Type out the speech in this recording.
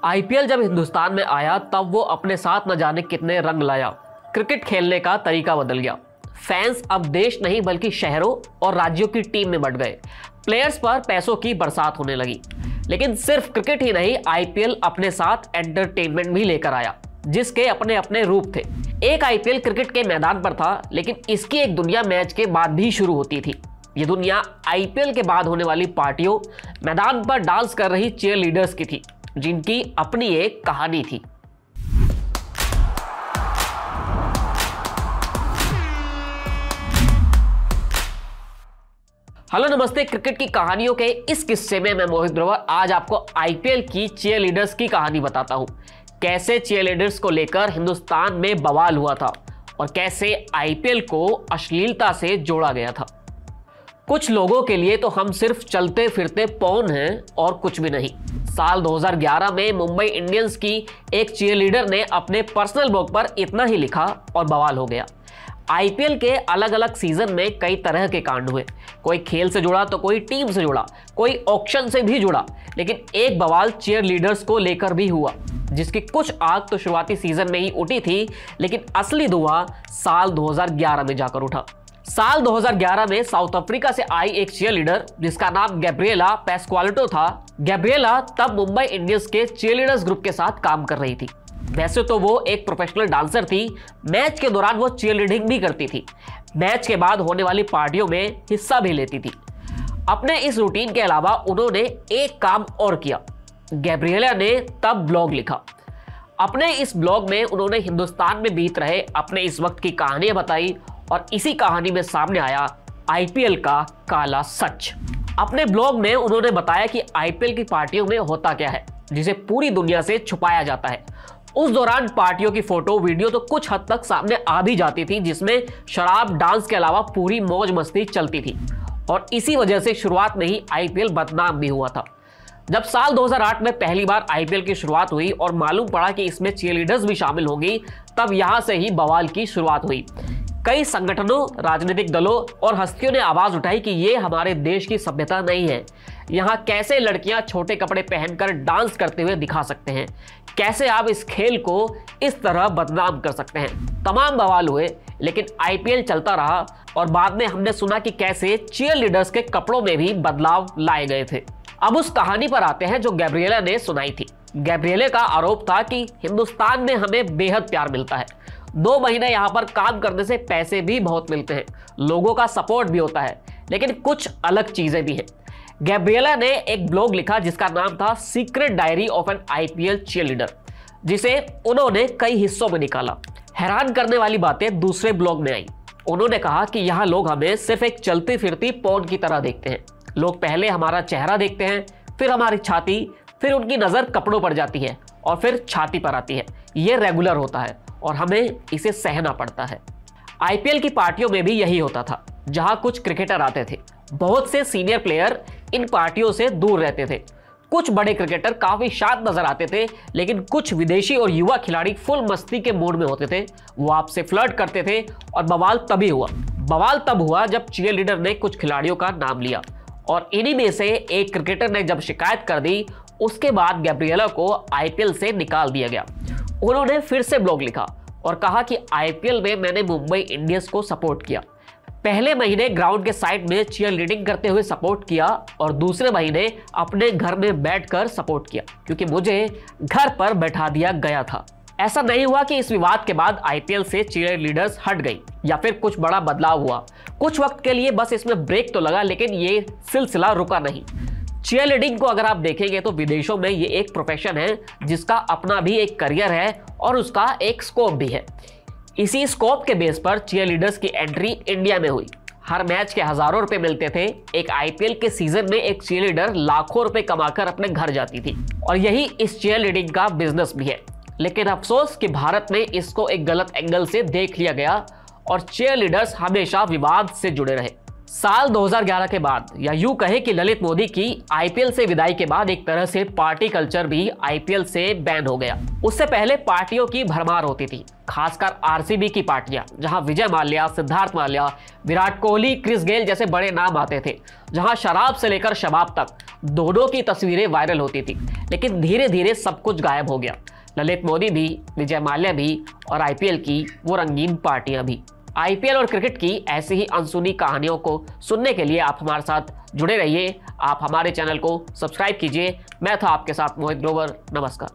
IPL जब हिंदुस्तान में आया तब वो अपने साथ न जाने कितने रंग लाया। क्रिकेट खेलने का तरीका बदल गया। फैंस अब देश नहीं बल्कि शहरों और राज्यों की टीम में बंट गए। प्लेयर्स पर पैसों की बरसात होने लगी। लेकिन सिर्फ क्रिकेट ही नहीं, आईपीएल अपने साथ एंटरटेनमेंट भी लेकर आया, जिसके अपने अपने रूप थे। एक आईपीएल क्रिकेट के मैदान पर था, लेकिन इसकी एक दुनिया मैच के बाद भी शुरू होती थी। ये दुनिया आईपीएल के बाद होने वाली पार्टियों, मैदान पर डांस कर रही चीयर लीडर्स की थी, जिनकी अपनी एक कहानी थी। हेलो नमस्ते, क्रिकेट की कहानियों के इस किस्से में मैं मोहित ग्रोवर आज आपको आईपीएल की चीयर लीडर्स की कहानी बताता हूं। कैसे चीयर लीडर्स को लेकर हिंदुस्तान में बवाल हुआ था और कैसे आईपीएल को अश्लीलता से जोड़ा गया था। कुछ लोगों के लिए तो हम सिर्फ चलते फिरते पौन हैं और कुछ भी नहीं। साल 2011 में मुंबई इंडियंस की एक चीयर लीडर ने अपने पर्सनल ब्लॉग पर इतना ही लिखा और बवाल हो गया। आईपीएल के अलग अलग सीजन में कई तरह के कांड हुए। कोई खेल से जुड़ा तो कोई टीम से जुड़ा, कोई ऑक्शन से भी जुड़ा। लेकिन एक बवाल चीयर लीडर्स को लेकर भी हुआ, जिसकी कुछ आग तो शुरुआती सीजन में ही उठी थी, लेकिन असली धुआं साल 2011 में जाकर उठा। साल 2011 में साउथ अफ्रीका से आई एक चीयर लीडर जिसका नाम गैब्रिएला पैस्क्वालिटो था। गैब्रिएला तब मुंबई इंडियंस के चीयर लीडर्स ग्रुप के साथ काम कर रही थी। वैसे तो वो एक प्रोफेशनल डांसर थी। मैच के दौरान वो चीयर लीडिंग भी करती थी। मैच के बाद होने वाली पार्टियों में हिस्सा भी लेती थी। अपने इस रूटीन के अलावा उन्होंने एक काम और किया। गैब्रिएला ने तब ब्लॉग लिखा। अपने इस ब्लॉग में उन्होंने हिंदुस्तान में बीत रहे अपने इस वक्त की कहानियां बताई और इसी कहानी में सामने आया आईपीएल का काला सच। अपने ब्लॉग में उन्होंने बताया कि आईपीएल की पार्टियों में होता क्या है, जिसे पूरी दुनिया से छुपाया जाता है। उस दौरान पार्टियों की फोटो वीडियो तो कुछ हद तक सामने आ भी जाती थी, जिसमें शराब डांस के अलावा पूरी मौज मस्ती चलती थी। और इसी वजह से शुरुआत में ही आईपीएल बदनाम भी हुआ था। जब साल 2008 में पहली बार आईपीएल की शुरुआत हुई और मालूम पड़ा कि इसमें चीयर लीडर्स भी शामिल होंगी, तब यहां से ही बवाल की शुरुआत हुई। कई संगठनों, राजनीतिक दलों और हस्तियों ने आवाज उठाई कि ये हमारे देश की सभ्यता नहीं है। यहाँ कैसे लड़कियां छोटे कपड़े पहनकर डांस करते हुए दिखा सकते हैं, कैसे आप इस खेल को इस तरह बदनाम कर सकते हैं। तमाम बवाल हुए, लेकिन आईपीएल चलता रहा और बाद में हमने सुना कि कैसे चीयर लीडर्स के कपड़ों में भी बदलाव लाए गए थे। अब उस कहानी पर आते हैं जो गैब्रिएला ने सुनाई थी। गैब्रिएला का आरोप था कि हिंदुस्तान में हमें बेहद प्यार मिलता है। 2 महीने यहाँ पर काम करने से पैसे भी बहुत मिलते हैं, लोगों का सपोर्ट भी होता है, लेकिन कुछ अलग चीजें भी हैं। गैब्रिएला ने एक ब्लॉग लिखा जिसका नाम था secret diary of an IPL cheerleader, जिसे उन्होंने कई हिस्सों में निकाला। हैरान करने वाली बातें दूसरे ब्लॉग में आई। उन्होंने कहा कि यहाँ लोग हमें सिर्फ एक चलती फिरती पौन की तरह देखते हैं। लोग पहले हमारा चेहरा देखते हैं, फिर हमारी छाती, फिर उनकी नजर कपड़ों पर जाती है और फिर छाती पर आती है। ये रेगुलर होता है और हमें इसे सहना पड़ता है। आईपीएल की पार्टियों में भी यही होता था। जहां कुछ क्रिकेटर आते थे, बहुत से सीनियर प्लेयर इन पार्टियों से दूर रहते थे। कुछ बड़े क्रिकेटर काफी शांत नजर आते थे, लेकिन कुछ विदेशी और युवा खिलाड़ी फुल मस्ती के मूड में होते थे। वो आपसे फ्लर्ट करते थे और बवाल तब हुआ जब चीयर लीडर ने कुछ खिलाड़ियों का नाम लिया और इन्हीं में से एक क्रिकेटर ने जब शिकायत कर दी, उसके बाद गैब्रिएला को आईपीएल से निकाल दिया गया। उन्होंने फिर से ब्लॉग लिखा और कहा कि आईपीएल में मैंने मुंबई इंडियंस को सपोर्ट किया। पहले महीने ग्राउंड के साइड में चीयर लीडिंग करते हुए सपोर्ट किया और दूसरे महीने अपने घर में बैठकर सपोर्ट किया, क्योंकि मुझे घर पर बैठा दिया गया था। ऐसा नहीं हुआ कि इस विवाद के बाद आईपीएल से चीयर लीडर्स हट गई या फिर कुछ बड़ा बदलाव हुआ। कुछ वक्त के लिए बस इसमें ब्रेक तो लगा, लेकिन ये सिलसिला रुका नहीं। चीयर लीडिंग को अगर आप देखेंगे तो विदेशों में ये एक प्रोफेशन है, जिसका अपना भी एक करियर है और उसका एक स्कोप भी है। इसी स्कोप के बेस पर चीयर लीडर्स की एंट्री इंडिया में हुई। हर मैच के हजारों रुपए मिलते थे। एक आईपीएल के सीजन में एक चीयर लीडर लाखों रुपए कमाकर अपने घर जाती थी और यही इस चीयर लीडिंग का बिजनेस भी है। लेकिन अफसोस कि भारत में इसको एक गलत एंगल से देख लिया गया और चीयर लीडर्स हमेशा विवाद से जुड़े रहे। साल 2011 के बाद, या यूं कहे कि ललित मोदी की आईपीएल से विदाई के बाद एक तरह से पार्टी कल्चर भी आईपीएल से बैन हो गया। उससे पहले पार्टियों की भरमार होती थी, खासकर आरसीबी की पार्टियां, जहां विजय माल्या, सिद्धार्थ माल्या, विराट कोहली, क्रिस गेल जैसे बड़े नाम आते थे, जहां शराब से लेकर शबाब तक दोनों की तस्वीरें वायरल होती थी। लेकिन धीरे धीरे सब कुछ गायब हो गया, ललित मोदी भी, विजय माल्या भी और आईपीएल की वो रंगीन पार्टियां भी। आईपीएल और क्रिकेट की ऐसी ही अनसुनी कहानियों को सुनने के लिए आप हमारे साथ जुड़े रहिए। आप हमारे चैनल को सब्सक्राइब कीजिए। मैं था आपके साथ मोहित ग्रोवर। नमस्कार।